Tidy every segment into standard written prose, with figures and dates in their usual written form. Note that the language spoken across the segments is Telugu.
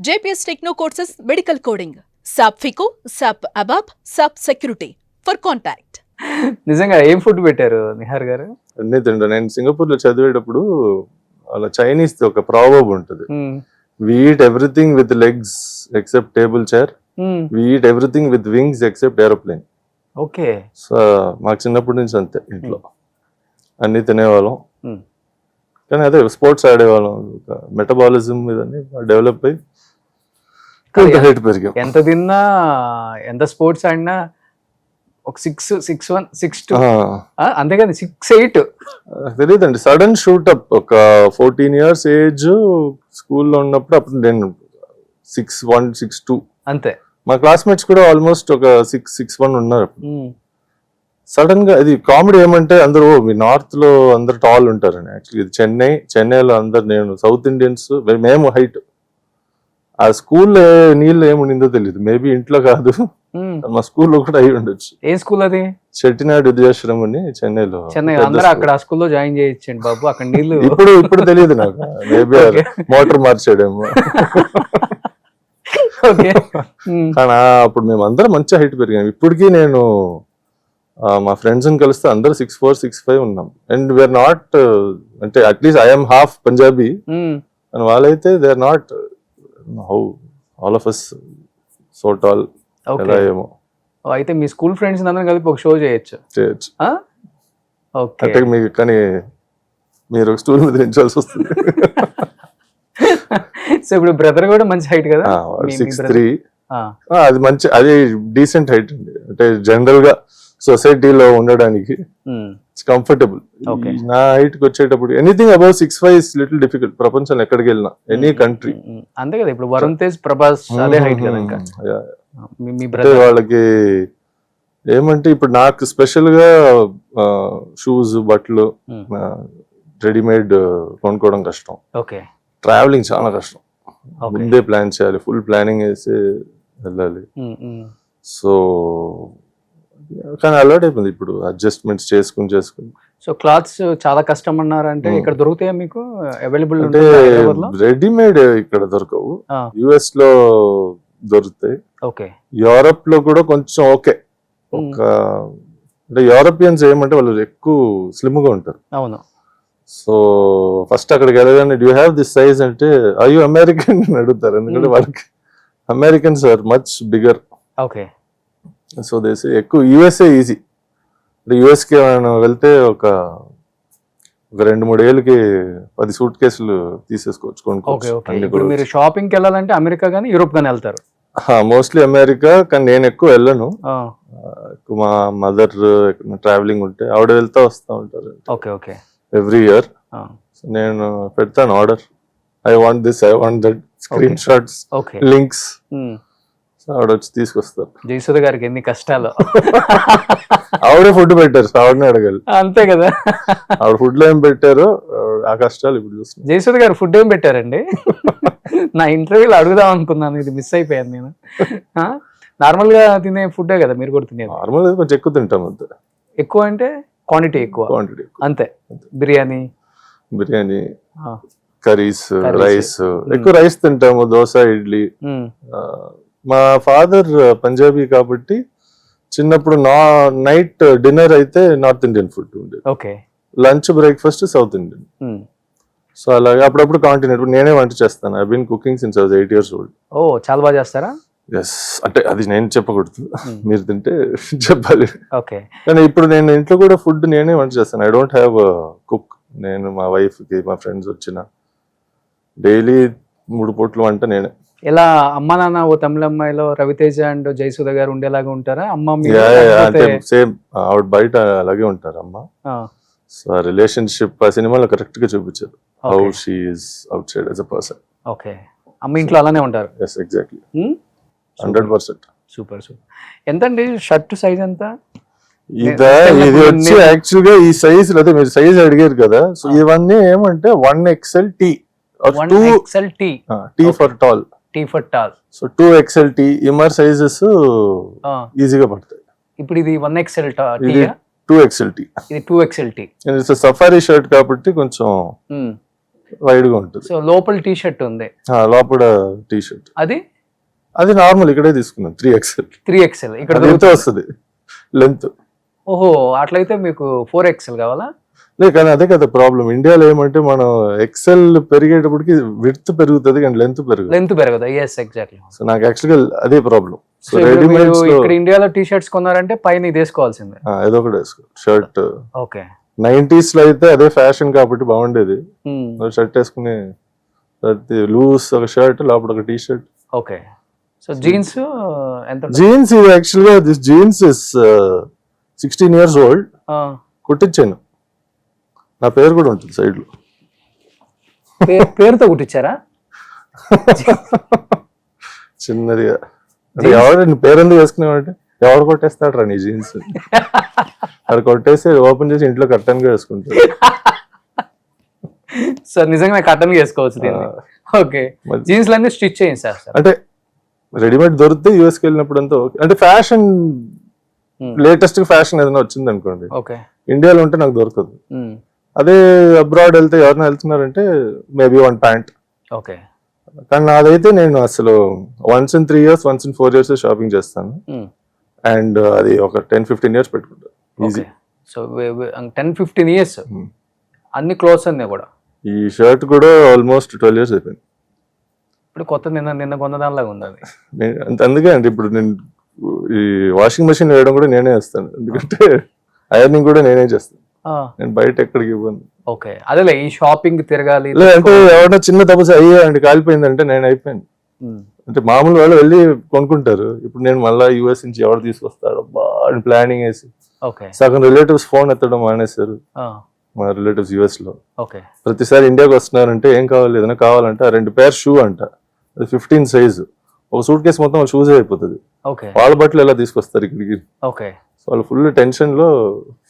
JPS Techno courses medical coding. SAP FICO, SAP ABAP, SAP Security. For contact. నిజంగా ఏం ఫుడ్ పెట్టారు నిహార్ గారు? అన్నీ తింటా. నేను సింగపూర్ లో చదివేటప్పుడు అలా చైనీస్ ఒక ప్రావర్బ్ ఉంటుంది, we eat everything with legs except table chair, we eat everything with wings except aeroplane. Okay. So మాకు చిన్నప్పటి నుంచి అంతే, ఇంట్లో అన్ని తినేవాళ్ళం. కానీ అదే స్పోర్ట్స్ ఆడేవాళ్ళం, మెటబాలిజం ఇదన్నీ డెవలప్ అయ్యి హైట్ పెరిగాం. ఎంత తిన్నా ఎంత స్పోర్ట్స్ ఆడినా ఒక 6'1", 6'2" అంతే కదా, 6'8". తెలియదండి, సడన్ షూటప్. ఒక 14 years ఏజ్ స్కూల్లో ఉన్నప్పుడు అప్పుడు నేను 6'1", 6'2" అంతే. మా క్లాస్మేట్స్ కూడా ఆల్మోస్ట్ ఒక 6'1" ఉన్నారు. సడన్ గా ఇది కామెడీ ఏమంటే అందరూ మీ నార్త్ లో అందరు టాల్ ఉంటారని. యాక్చువల్లీ ఇది చెన్నైలో అందరు, నేను సౌత్ ఇండియన్స్ మేము హైట్. ఆ స్కూల్లో నీళ్ళు ఏముండిందో తెలియదు, మేబీ ఇంట్లో కాదు, మా స్కూల్లో కూడా అయి ఉండొచ్చు. ఏ స్కూల్ అది? చెట్టినాడు విద్యాశ్రమం అని చెన్నైలో. అందరూ అక్కడ ఆ స్కూల్లో జాయిన్ చేయించండి బాబు, అక్కడ నీళ్ళు ఇప్పుడు తెలియదు నాకు, మేబీ మోటార్ మార్చాడేమో. కానీ అప్పుడు మేము అందరం మంచి హైట్ పెరిగాం. ఇప్పటికీ నేను మా ఫ్రెండ్స్ ని కలిస్తే అందరు 6'4", 6'5" ఉన్నాం. అండ్ వీఆర్ నాట్, అంటే at least I'm half Punjabi and వాళ్ళైతే they are not how all of us so tall. ఏమో అయితే మీ స్కూల్ ఫ్రెండ్స్ అందరం కలిపి ఒక షో చేయొచ్చు. అంటే మీకు, కానీ మీరు ఒక స్టూల్ మీద నిల్చోవాల్సి వస్తుంది. సో ఇప్పుడు బ్రదర్ కూడా మంచి హైట్ కదా, 6'3". అది మంచి, అది డీసెంట్ హైట్ అండి. అంటే జనరల్ గా సొసైటీలో ఉండడానికి కంఫర్టబుల్. నా హైట్ కి వచ్చేటప్పుడు anything above 6'5" is little difficult. ప్రపంచంలో ఎక్కడికి వెళ్ళినా, ఎనీ కంట్రీ. అంతే కదా, ఇప్పుడు వరుణ్ తేజ్, ప్రభాస్ అదే హైట్ కదా. ఇంకా వాళ్ళకి ఏమంటే ఇప్పుడు నాకు స్పెషల్ గా షూస్, బట్టలు రెడీమేడ్ కొనుక్కోవడం కష్టం. ట్రావెలింగ్ చాలా కష్టం, ముందే ప్లాన్ చేయాలి, ఫుల్ ప్లానింగ్ వేసి వెళ్ళాలి. సో కానీ అలవాటు అయిపోయింది ఇప్పుడు, అడ్జస్ట్మెంట్స్ చేసుకుని. సో క్లాత్స్ చాలా కష్టం అన్నారంటే ఇక్కడ దొరుకుతాయా మీకు? అవైలబుల్ అంటే రెడీమేడ్ ఇక్కడ దొరకవు, యుఎస్ లో దొరుకుతాయి. యూరప్ లో కూడా కొంచెం ఓకే. అంటే యూరోపియన్స్ ఏమంటే వాళ్ళు ఎక్కువ స్లిమ్ గా ఉంటారు. అవును. సో ఫస్ట్ అక్కడికి వెళ్ళగానే డూ హ్యావ్ దిస్ సైజ్ అంటే ఐ యు అమెరికన్ అని అడుగుతారు, ఎందుకంటే వాళ్ళకి Americans are much bigger. Okay. So దేశ ఎక్కువ యుఎస్ఏ ఈజీ. యుఎస్ కి వెళ్తే ఒక 2-3 ఏళ్ళకి 10 సూట్ కేసులు తీసేసుకోవచ్చు, కొనుక్కోవచ్చు. మీరు షాపింగ్ కి వెళ్ళాలంటే అమెరికా గానీ యూరోప్ గానీ వెళ్తారు? మోస్ట్లీ అమెరికా, కానీ నేను ఎక్కువ వెళ్ళను. మా మదర్ ట్రావెలింగ్ ఉంటే ఆవిడ వెళ్తా వస్తా ఉంటారు ఎవ్రీ ఇయర్. నేను పెడతాను order, I want this, I want that, screen shots, links. ఆవిడ వచ్చి తీసుకొస్తారు. జయసుధ గారికి ఎన్ని కష్టాలు. ఆవిడే ఫుడ్ పెట్టారు, ఆవిడనే అడగాలి. అంతే కదా, ఆవిడ ఫుడ్ లో ఏం పెట్టారు, ఆ కష్టాలు ఇప్పుడు చూస్తున్నాను. జయసుధ గారు ఫుడ్ ఏం పెట్టారండి? నా ఇంటర్వ్యూలో అడుగుదాం అనుకున్నాను, ఇది మిస్ అయిపోయాను నేను. నార్మల్ గా తినే ఫుడ్డే కదా మీరు కూడా తినేది? నార్మల్ గా కొంచెం ఎక్కువ తింటాం అంతే. ఎక్కువ అంటే క్వాంటిటీ ఎక్కువ అంతే. బిర్యానీ, కర్రీస్, రైస్, ఎక్కువ రైస్ తింటాము, దోశ, ఇడ్లీ. మా ఫాదర్ పంజాబీ కాబట్టి చిన్నప్పుడు నైట్ డిన్నర్ అయితే నార్త్ ఇండియన్ ఫుడ్ ఉండేది, lunch breakfast south Indian. So అలాగే అప్పుడప్పుడు కాంటినెంట్. నేనే వంట చేస్తాను, I been cooking since I was 8 years old. ఓ, చాలా బాగా చేస్తారా? ఎస్, అంటే అది నేను చెప్పకూడదు, మీరు తింటే చెప్పాలి. కానీ ఇప్పుడు నేను ఇంట్లో కూడా ఫుడ్ నేనే వంట చేస్తాను. I don't have cook. నేను మా వైఫ్ కి, మా ఫ్రెండ్స్ వచ్చిన డైలీ 3 పూట్ల వంట నేనే. ఎలా అమ్మ నాన్న ఓ తమిళ అమ్మాయిలో రవితేజ అండ్ జయసుధ గారు ఉండేలాగా ఉంటారా? అమ్మ సేమ్, ఆవిడ బయట అలాగే ఉంటారు అమ్మ. సో ఆ రిలేషన్షిప్ ఆ సినిమాలో కరెక్ట్ గా చూపించారు, how she is outside as a person. Okay. అమ్మ ఇంట్లో అలానే ఉంటారు? Yes, exactly, 100%. సూపర్. ఎంతండి షర్ట్ సైజ్ ఎంత? ఇది వచ్చి యాక్చువల్ గా ఈ సైజ్, అదే మీరు సైజ్ అడిగారు కదా, సో ఇవన్నీ ఏమంటే 1XL T, 1XL T, T for tall. So 2XL T ఇమర్ సైజెస్ ఈజీగా పడతాయి. ఇప్పుడు ఇది 1XL T, 2XL T. ఇది 2XL T. సఫారీ షర్ట్ కాబట్టి కొంచెం వైడ్ గా ఉంటుంది. సో లోపల టీ షర్ట్ ఉంది, లోపల టీ షర్ట్ అది నార్మల్ ఇక్కడే తీసుకున్నాను 3XL. 3XL ఇక్కడ అది ఎంత వస్తుంది లెంత్. ఓహో, అట్లయితే మీకు 4XL కావాలా? లేదు కానీ అదే కదా ప్రాబ్లం. ఇండియాలో ఏమంటే మనం ఎక్సెల్ పెరిగేటప్పటికి విడ్త్ పెరుగుతుంది కానీ లెంత్ పెరగదు. Yes, exactly. సో నాకు యాక్చువల్గా అదే ప్రాబ్లం. సో మీరు రెడీమేడ్స్ ఇక్కడ ఇండియాలో టీ షర్ట్స్ కొన్నారంటే పైన ఇది వేసుకోవాల్సిందే. ఏదో ఒకటి వేసుకో షర్ట్. ఓకే, 90s లో అయితే అదే ఫ్యాషన్ కాబట్టి బాగుండేది. షర్ట్ వేసుకుని లూజ్ ఒక షర్ట్ లోపల ఒక T shirt. Okay, so jeans ఎంత? జీన్స్ యాక్చువల్గా this jeans is 16 years old. కుట్టించాను, నా పేరు కూడా ఉంటుంది సైడ్ లో. పేరుతో కుట్టించారా? చిన్నదిగా. అంటే ఎవరు నీ పేరు ఎందుకు వేసుకున్నావంటే ఎవరు కొట్టేస్తాడు రా నీ జీన్స్ అది కొట్టేసి ఓపెన్ చేసి ఇంట్లో కట్టన్ గా వేసుకుంటాడు. సార్ నిజంగా కట్టన్ వేసుకోవచ్చు దీన్ని. ఓకే, జీన్స్ అన్ని స్టిచ్ చేయండి సార్. అంటే రెడీమేడ్ దొరికితే యూఎస్కి వెళ్ళినప్పుడు అంతా ఓకే. అంటే ఫ్యాషన్ లేటెస్ట్ ఫ్యాషన్ ఏదైనా వచ్చింది అనుకోండి, ఓకే, ఇండియాలో ఉంటే నాకు దొరకదు. అదే అబ్రాడ్ వెళ్తే ఎవరైనా వెళ్తున్నారంటే మేబీ 1 ప్యాంట్. ఓకే, కానీ నాదైతే నేను అసలు once in 3 years, once in 4 years shopping చేస్తాను. అండ్ అది ఒక 10-15 years పెట్టుకుంటాను ఈజీ. సో 10-15 years అన్ని క్లోత్స్ అన్నీ కూడా. ఈ షర్ట్ కూడా ఆల్మోస్ట్ 12 years అయిపోయింది. ఇప్పుడు కొత్త నిన్న కొన్న దానిలాగా ఉంది అది. అందుకే అంటే ఇప్పుడు నేను ఈ వాషింగ్ మెషిన్ వేయడం కూడా నేనే వేస్తాను, ఎందుకంటే ఐరనింగ్ కూడా నేనే చేస్తాను. నేను బయట ఎక్కడికి ఇవ్వను. ఓకే, అదేలే ఈ షాపింగ్ తిరగాలి. లేదంటే ఎవరైనా చిన్న తపస్సు అయ్యా అంటే కాలిపోయిందంటే నేను అయిపోయాను. అంటే మామూలు వాళ్ళు వెళ్ళి కొనుక్కుంటారు. ఇప్పుడు నేను మళ్ళీ యూఎస్ నుంచి ఎవరు తీసుకొస్తాడు అని ప్లానింగ్ వేసి సగం రిలేటివ్స్ ఫోన్ ఎత్తడం మానేశారు. మా రిలేటివ్స్ యూఎస్ లో ప్రతిసారి ఇండియాకి వస్తున్నారంటే ఏం కావాలి, ఏదైనా కావాలంటే 2 pairs షూ అంట, అది 15 size. ఒక సూట్ కేసు మొత్తం షూస్ అయిపోతుంది. వాళ్ళ బట్టలు ఎలా తీసుకొస్తారు ఇక్కడికి? వాళ్ళు ఫుల్ టెన్షన్ లో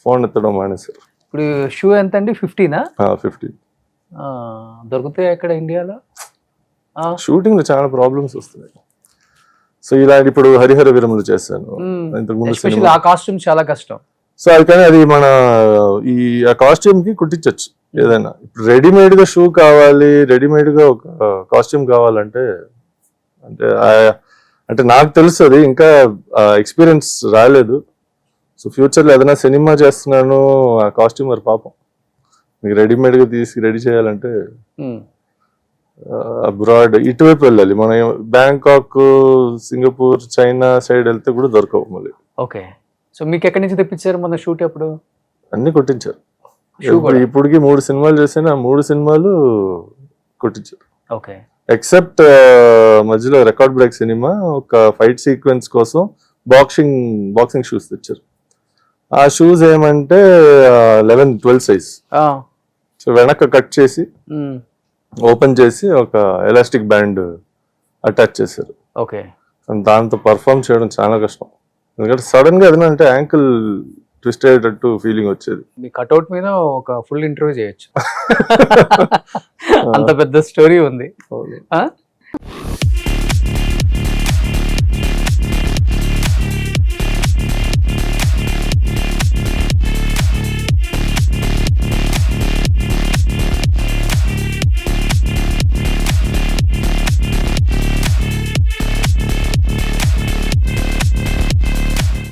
ఫోన్ ఎత్తడం మానేశారు. ఇప్పుడు షూ ఎంత అండి? 15? 15 దొరుకుతాయి అక్కడ ఇండియాలో? షూటింగ్ లో చాలా ప్రాబ్లమ్స్ వస్తున్నాయి. సో ఇలాంటి ఇప్పుడు హరిహర వీరములు చేశాను ఇంతకుముందు. ఆ కాస్ట్యూమ్ చాలా కష్టం. సో అది కానీ అది మన ఈ ఆ కాస్ట్యూమ్ కి కుట్టించచ్చు ఏదైనా. ఇప్పుడు రెడీమేడ్ గా షూ కావాలి, రెడీమేడ్ గా ఒక కాస్ట్యూమ్ కావాలంటే అంటే నాకు తెలుసు అది ఇంకా ఎక్స్పీరియన్స్ రాలేదు. సో ఫ్యూచర్ లో ఏదైనా సినిమా చేస్తున్నాను, ఆ కాస్ట్యూమర్ పాపం మీకు రెడీమేడ్ గా తీసి రెడీ చేయాలంటే అబ్రాడ్ ఇటువైపు వెళ్ళాలి. మనం బ్యాంకాక్, సింగపూర్, చైనా సైడ్ వెళ్తే కూడా దొరకవు మళ్ళీ. ఓకే, సో మీకు ఎక్కడి నుంచి తెప్పించారు మన షూట్? అప్పుడు అన్ని కొట్టించారు. ఇప్పటికి 3 సినిమాలు చేశాను, ఆ 3 సినిమాలు కొట్టించారు. ఓకే, ఎక్సెప్ట్ మధ్యలో రికార్డ్ బ్రేక్ సినిమా ఒక ఫైట్ సీక్వెన్స్ కోసం బాక్సింగ్ షూస్ తెచ్చారు. ఆ షూస్ ఏమంటే 11-12 size. సో వెనక కట్ చేసి ఓపెన్ చేసి ఒక ఎలాస్టిక్ బ్యాండ్ అటాచ్ చేశారు. ఓకే, దాంతో పర్ఫామ్ చేయడం చాలా కష్టం, ఎందుకంటే సడన్ గా ఏదైనా అంటే యాంకిల్ ట్విస్ట్ అయ్యేటట్టు ఫీలింగ్ వచ్చేది. మీ కట్అవుట్ మీద ఒక ఫుల్ ఇంటర్వ్యూ చేయొచ్చు. అంత పెద్ద స్టోరీ ఉంది.